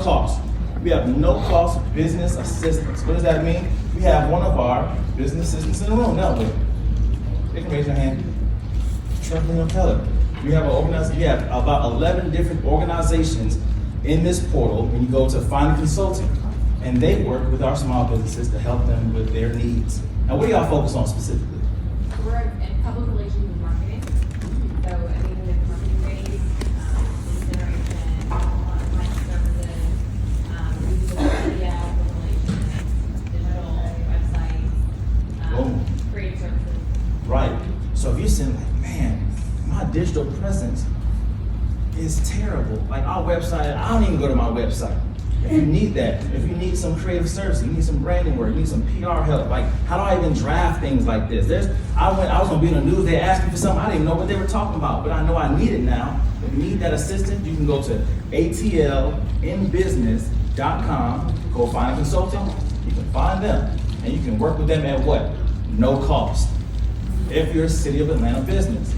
cost. We have no cost business assistance. What does that mean? We have one of our business assistants in the room, don't we? They can raise your hand. Trevor Keller. We have about 11 different organizations in this portal when you go to Find Consulting. And they work with our small businesses to help them with their needs. Now, what do y'all focus on specifically? We're in public relations and marketing. So anything with marketing rates, lead generation, online services, we do media, public relations, digital websites, creative services. Right. So if you're saying like, man, my digital presence is terrible. Like our website, I don't even go to my website. If you need that, if you need some creative service, you need some branding work, you need some PR help, like how do I even draft things like this? I was gonna be in the news, they asked me for something, I didn't even know what they were talking about, but I know I need it now. If you need that assistance, you can go to atlinbusiness.com, go find a consultant, you can find them, and you can work with them at what? No cost. If you're a City of Atlanta business.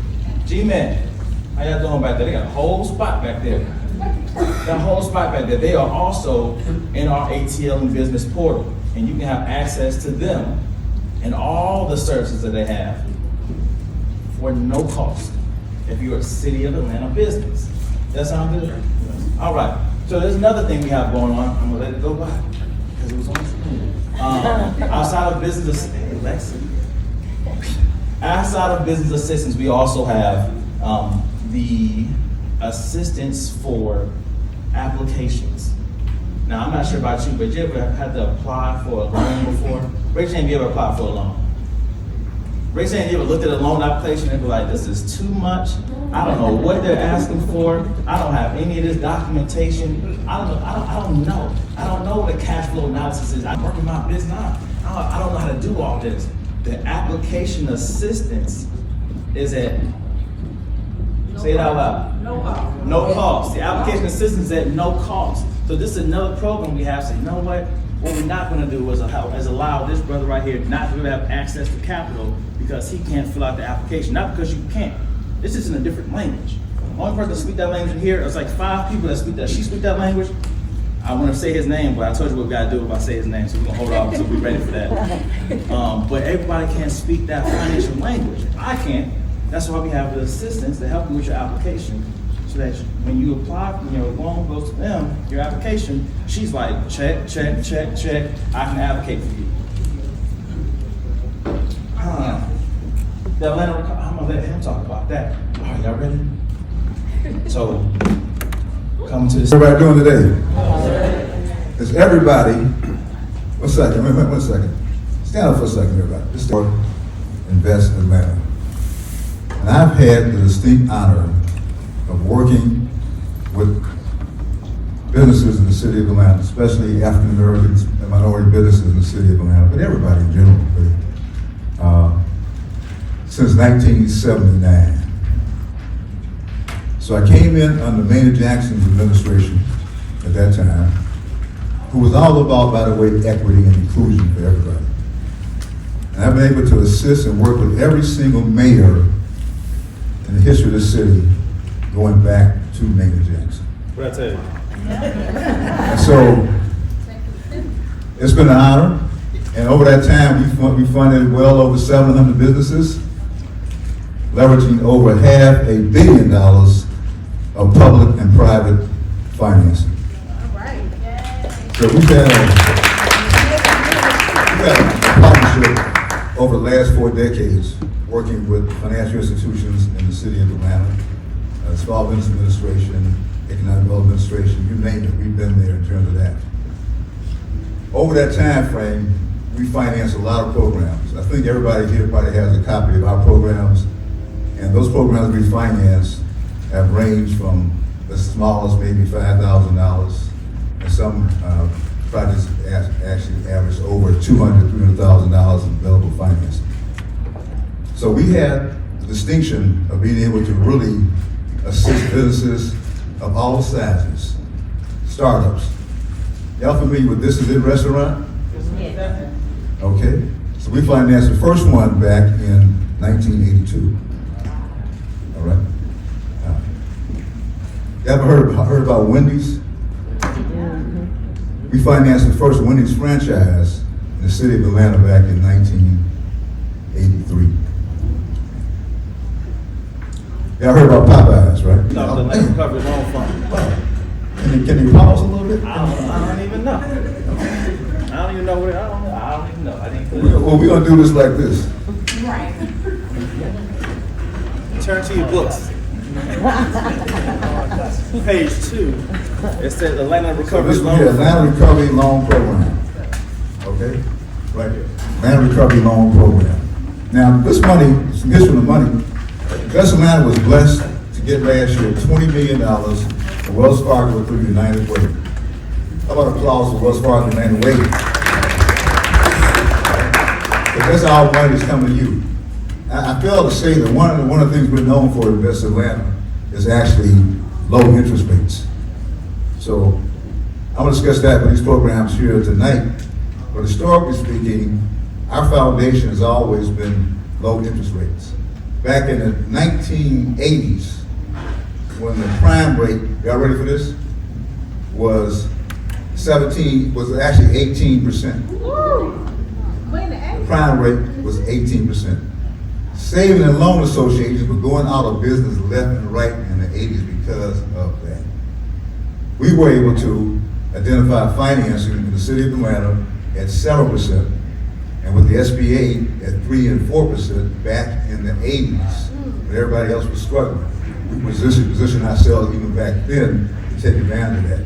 G-Man, how y'all doing back there? They got a whole spot back there. That whole spot back there. They are also in our ATL and business portal, and you can have access to them and all the services that they have for no cost if you're a City of Atlanta business. That sound good? All right. So there's another thing we have going on. I'm gonna let it go by because it was on screen. Outside of business, hey, Lexi. Outside of business assistance, we also have the assistance for applications. Now, I'm not sure about you, but you ever had to apply for a loan before? Raise your hand if you ever applied for a loan. Raise your hand if you ever looked at a loan application and be like, this is too much. I don't know what they're asking for. I don't have any of this documentation. I don't know. I don't know what a cash flow analysis is. I'm working my business. I don't know how to do all this. The application assistance is at, say it out loud. No cost. No cost. The application assistance is at no cost. So this is another program we have. So you know what? What we're not going to do is allow this brother right here not to have access to capital because he can't fill out the application. Not because you can't. It's just in a different language. The only person that speak that language in here, it's like 5 people that speak that. She speak that language. I want to say his name, but I told you what we got to do if I say his name, so we're going to hold off until we're ready for that. But everybody can't speak that financial language. I can't. That's why we have the assistants to help you with your application, so that when you apply, when your loan goes to them, your application, she's like, check, check, check, check. I can advocate for you. The Atlanta, I'm gonna let him talk about that. All right, y'all ready? So, coming to this. Everybody doing today? Is everybody, one second. Stand up for a second, everybody. This is Invest in Atlanta. And I've had the distinct honor of working with businesses in the city of Atlanta, especially African Americans and minority businesses in the city of Atlanta, but everybody in general, since 1979. So I came in under Maynard Jackson's administration at that time, who was all about, by the way, equity and inclusion for everybody. And I've been able to assist and work with every single mayor in the history of the city going back to Maynard Jackson. What I tell you? And so it's been an honor. And over that time, we funded well over 700 businesses, leveraging over $500 million of public and private financing. All right. So we've had a partnership over the last 4 decades, working with financial institutions in the city of Atlanta, Small Business Administration, Economic Development Administration, you name it, we've been there in terms of that. Over that time frame, we financed a lot of programs. I think everybody here probably has a copy of our programs, and those programs we financed have ranged from the smallest, maybe $5,000, and some projects actually average over $200,000, $300,000 in available financing. So we had the distinction of being able to really assist businesses of all sizes, startups. Y'all familiar with This Is It restaurant? Yes. Okay, so we financed the first one back in 1982. All right. You ever heard about Wendy's? We financed the first Wendy's franchise in the city of Atlanta back in 1983. Y'all heard about Popeyes, right? No, the Land Recovery Loan Fund. Can you pause a little bit? I don't even know. I don't even know what I don't even know. I didn't put it. Well, we're gonna do this like this. Right. Turn to your books. Page 2. It says Atlanta So Recovery this Loan will be Fund. Atlanta Recovery Loan Program. Okay? Right here. Atlanta Recovery Loan Program. Now, this money, some history of the money, West Atlanta was blessed to get last year $20 million from Wells Fargo through United Way. How about applause for Wells Fargo and United Way? Because that's all money that's coming to you. I fail to say that one of the things we're known for in West Atlanta is actually low interest rates. So I'm going to discuss that with these programs here tonight. But historically speaking, our foundation has always been low interest rates. Back in the 1980s, when the prime rate, y'all ready for this, was actually 18%. The prime rate was 18%. Saving and loan associations were going out of business left and right in the 80s because of that. We were able to identify financing in the city of Atlanta at 7%, and with the SBA at 3 and 4% back in the 80s, when everybody else was struggling. We positioned ourselves even back then to take advantage of that.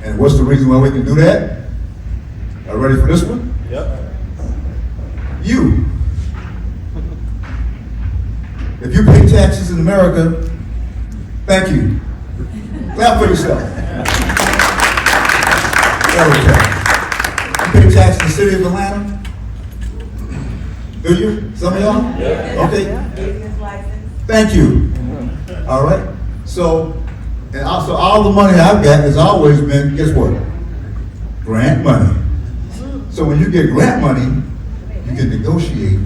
And what's the reason why we can do that? Are you ready for this one? Yep. You. If you pay taxes in America, thank you. Clap for yourself. Okay. You pay taxes in the city of Atlanta? Do you? Some of y'all? Yeah. Okay. Business license. Thank you. All right. So, and also all the money I've got has always been, guess what? Grant money. So when you get grant money, you can negotiate,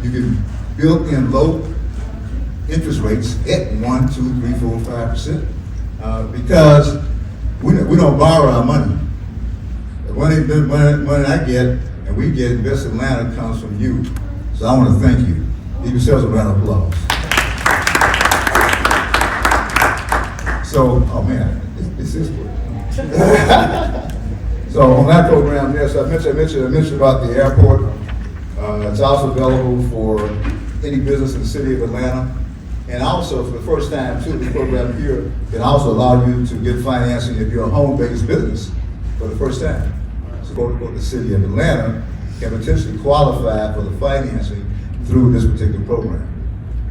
you can build in low interest rates at 1, 2, 3, 4, 5%, because we don't borrow our money. The money I get and we get in West Atlanta comes from you. So I want to thank you. Give yourselves a round of applause. So, oh man, this is good. So on that program, yes, I mentioned about the airport. It's also available for any business in the city of Atlanta. And also, for the first time too, the program here can also allow you to get financing if you're a home-based business for the first time. So go to the city of Atlanta can potentially qualify for the financing through this particular program.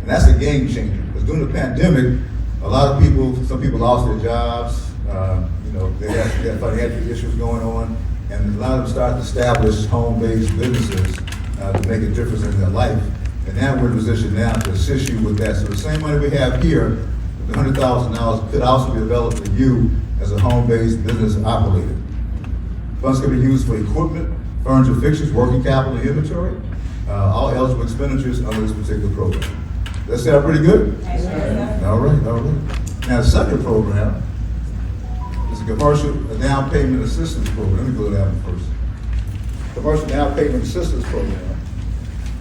And that's a game changer, because during the pandemic, a lot of people, some people lost their jobs, they had financial issues going on, and a lot of them started to establish home-based businesses to make a difference in their life. And now we're in a position now to assist you with that. So the same money we have here, the $100,000 could also be available to you as a home-based business operator. Funds can be used for equipment, furniture, fixtures, working capital, and inventory, all eligible expenditures under this particular program. Does that sound pretty good? All right. Now the second program is a commercial down payment assistance program. Let me go to that one first. Commercial down payment assistance program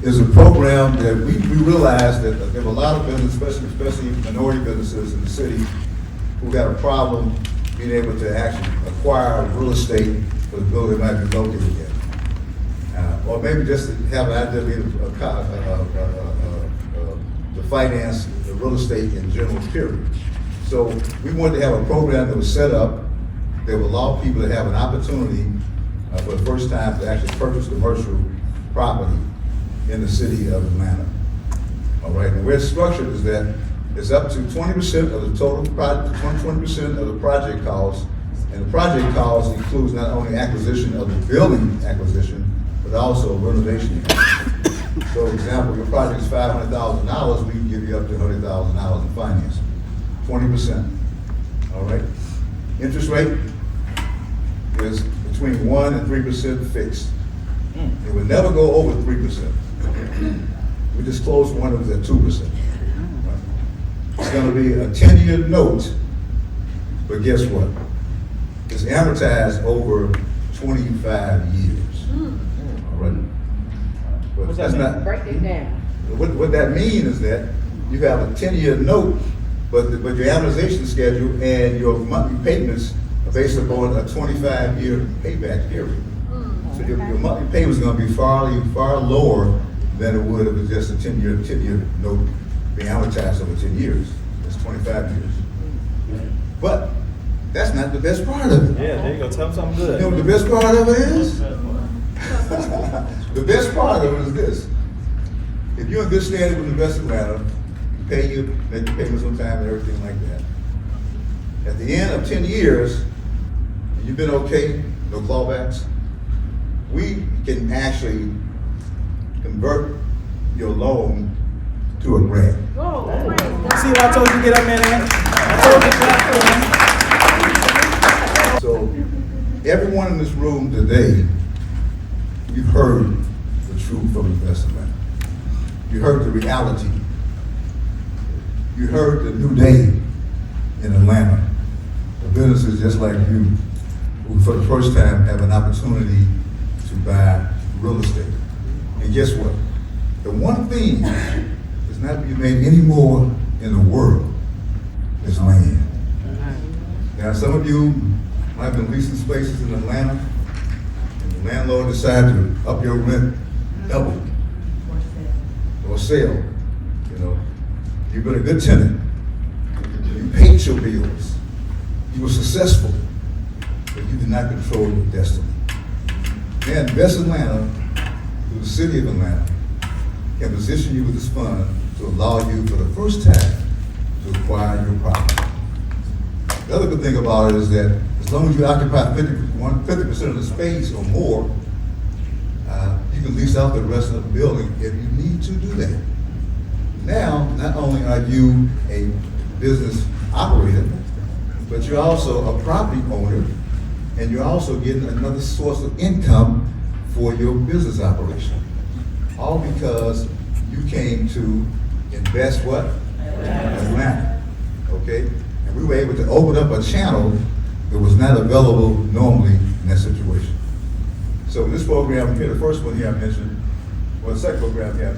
is a program that we realized that there were a lot of businesses, especially minority businesses in the city, who got a problem being able to actually acquire real estate for the building might be located in. Or maybe just to have an idea to finance the real estate in general, period. So we wanted to have a program that was set up that would allow people to have an opportunity for the first time to actually purchase commercial property in the city of Atlanta. All right, and where it's structured is that it's up to 20% of the total project, 20% of the project cost, and the project cost includes not only acquisition of the building acquisition, but also renovation. So, for example, your project is $500,000, we can give you up to $100,000 in financing, 20%. All right, interest rate is between 1 and 3% fixed. It would never go over 3%. We just closed one that was at 2%. It's going to be a 10-year note, but guess what? It's amortized over 25 years. All right? But What's that that's mean? not, Break it down. what that means is that you have a 10-year note, but your amortization schedule and your monthly payments are based upon a 25-year payback period. So your monthly payment is going to be far lower than it would if it's just a 10-year note being amortized over 10 years. It's 25 years. But that's not the best part of it. Yeah, there you go. Tell them something You good. know what the best part of it is? The best part of it is this. If you're in good standing with Invest Atlanta, you pay make your payments on time and everything like that. At the end of 10 years, and you've been okay, no clawbacks, we can actually convert your loan to a grant. Oh, See what I told you to get up in there? I told you to clap for him. So, everyone in this room today, you've heard the truth from Invest Atlanta. You heard the reality. You heard the new day in Atlanta. The businesses just like you, who for the first time have an opportunity to buy real estate. And guess what? The one thing that's not to be made anymore in the world is land. Now, some of you might have been leasing spaces in Atlanta, and the landlord decided to up your rent double or sell. You know, you've been a good tenant. You paid your bills. You were successful, but you did not control your destiny. Now, Invest Atlanta, through the city of Atlanta, can position you with this fund to allow you for the first time to acquire your property. The other good thing about it is that as long as you occupy 50% of the space or more, you can lease out the rest of the building if you need to do that. Now, not only are you a business operator, but you're also a property owner, and you're also getting another source of income for your business operation. All because you came to invest what? Atlanta. Okay? And we were able to open up a channel that was not available normally in that situation. So this program here, the first one here I mentioned, well, the second program here I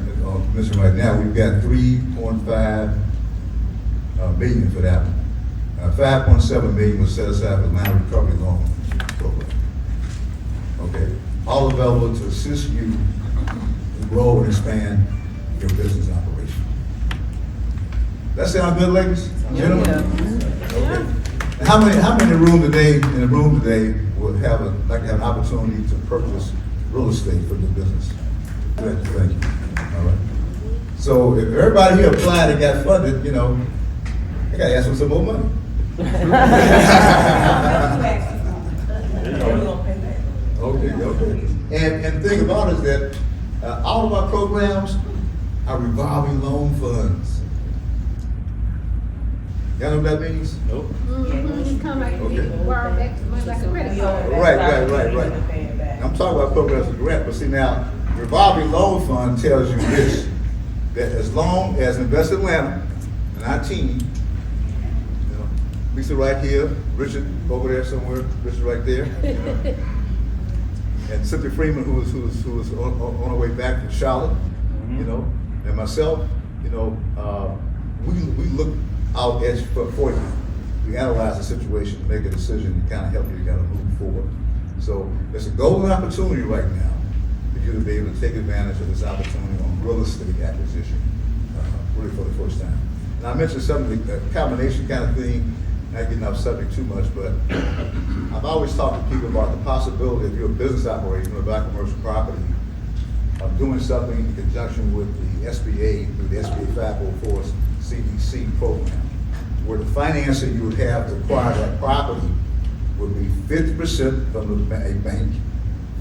mentioned right now, we've got 3.5 million for that one. 5.7 million was set aside for Atlanta Recovery Loan Program. Okay, all available to assist you to grow and expand your business operation. That sound good, ladies? Gentlemen? Okay. And how many in the room today would like to have an opportunity to purchase real estate for their business? Thank you. All right. So if everybody here applied and got funded, you know, I gotta ask for some more money. Okay. And the thing about it is that all of our programs are revolving loan funds. Y'all know what that means? Nope. You come back and Okay. borrow back money like a credit card. Right. I'm talking about programs of grant, but see now, revolving loan fund tells you this, that as long as Invest Atlanta and our team, you know, Lisa right here, Richard over there somewhere, Richard right there, you know, and Cynthia Freeman, who was on her way back from Charlotte, you know, and myself, you know, we look out for you. We analyze the situation, make a decision, and kind of help you to kind of move forward. So there's a golden opportunity right now for you to be able to take advantage of this opportunity on real estate acquisition, really for the first time. And I mentioned something, a combination kind of thing, not getting off subject too much, but I've always talked to people about the possibility if you're a business operator, you buy commercial property, of doing something in conjunction with the SBA, through the SBA 504 CDC program, where the financing you would have to acquire that property would be 50% from a bank,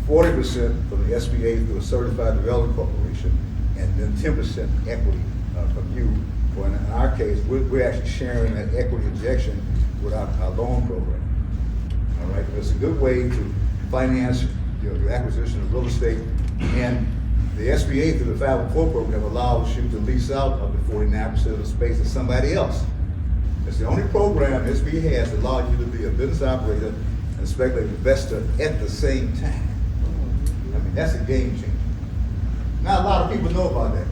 40% from the SBA through a Certified Development Corporation, and then 10% equity from you. Or in our case, we're actually sharing that equity injection with our loan program. All right, it's a good way to finance your acquisition of real estate, and the SBA through the 504 program allows you to lease out up to 49% of the space to somebody else. It's the only program SBA has that allows you to be a business operator and and speculative investor at the same time. I mean, that's a game changer. Not a lot of people know about that.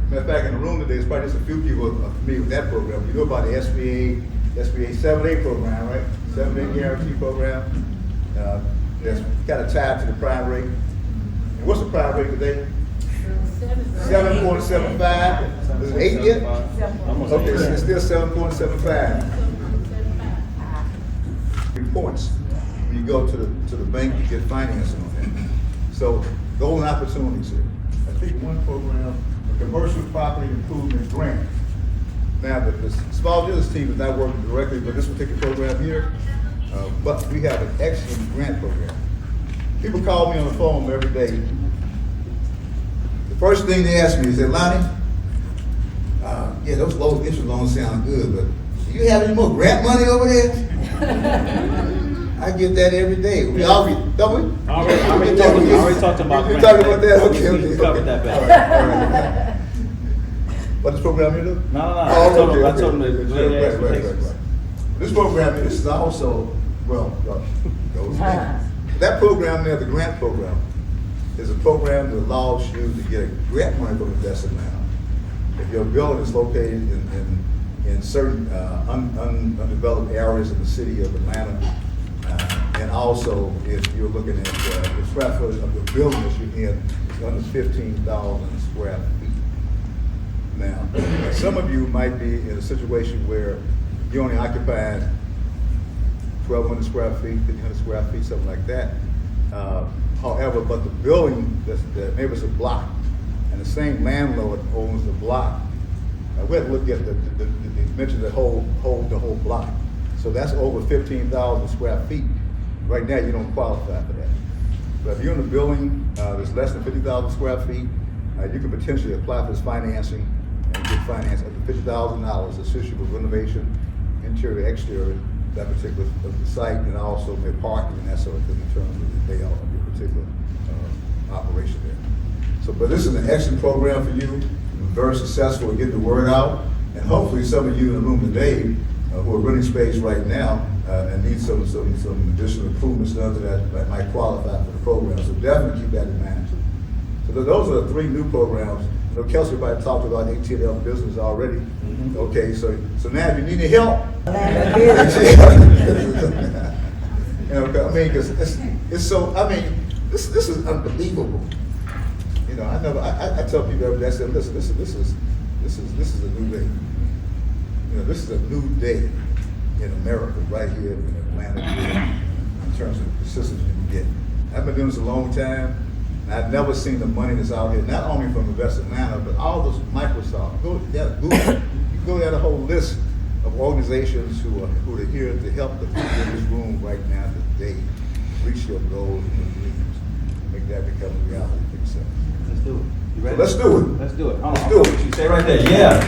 Matter of fact, in the room today, there's probably just a few people are familiar with that program. You know about the SBA 7A program, right? 7A guarantee program. That's kind of tied to the prime rate. And what's the prime rate today? 7.75. Is it 8 yet? Okay, so it's still 7.75. Points when you go to the bank to get financing on that. So golden opportunities here. I think one program, a commercial property improvement grant. Now the small business team is not working directly with this particular program here, but we have an excellent grant program. People call me on the phone every day. The first thing they ask me is, Lonnie, yeah, those low interest loans sound good, but do you have any more grant money over there? I get that every day. We already, don't we? Already talked about You grant. talking about that? Okay, We okay. covered that back. All right. What this program you do? No. Oh, I told him to go ahead and ask for takes. This program, this is also, well, goes back. That program there, the grant program, is a program that allows you to get a grant money from investment now. If your building is located in certain undeveloped areas in the city of Atlanta, and also if you're looking at the square footage of the building that you're in is under 15,000 square feet. Now, some of you might be in a situation where you only occupy 1,200 square feet, 1,500 square feet, something like that. However, but the building, maybe it's a block, and the same landlord owns the block. We have to look at the dimensions that hold the whole block. So that's over 15,000 square feet. Right now, you don't qualify for that. But if you're in a building that's less than 50,000 square feet, you can potentially apply for this financing and get finance up to $50,000 to assist you with renovation, interior, exterior, that particular of the site, and also their parking and that sort of thing in terms of the layout of your particular operation there. So, but this is an excellent program for you. You're very successful in getting the word out, and hopefully some of you in the room today who are renting space right now and need some additional improvements done to that might qualify for the program. So definitely keep that in mind. So those are the 3 new programs. You know, Kelsey probably talked about ATL business already. Mm-hmm. Okay, so now if you need any help, you know, I mean, cause it's so. I mean, this is unbelievable. You know, I tell people every day. I said, listen, this is a new day. You know, this is a new day in America, right here in Atlanta, in terms of the systems you can get. I've been doing this a long time. And I've never seen the money that's out here, not only from Invest Atlanta, but all those Microsoft. Go there, Google. You go down a whole list of organizations who are here to help the people in this room right now today reach your goals and your dreams, make that become a reality for yourself. Let's do it. You ready? So let's do it. Let's do it. Let's do it. You say right there, yeah.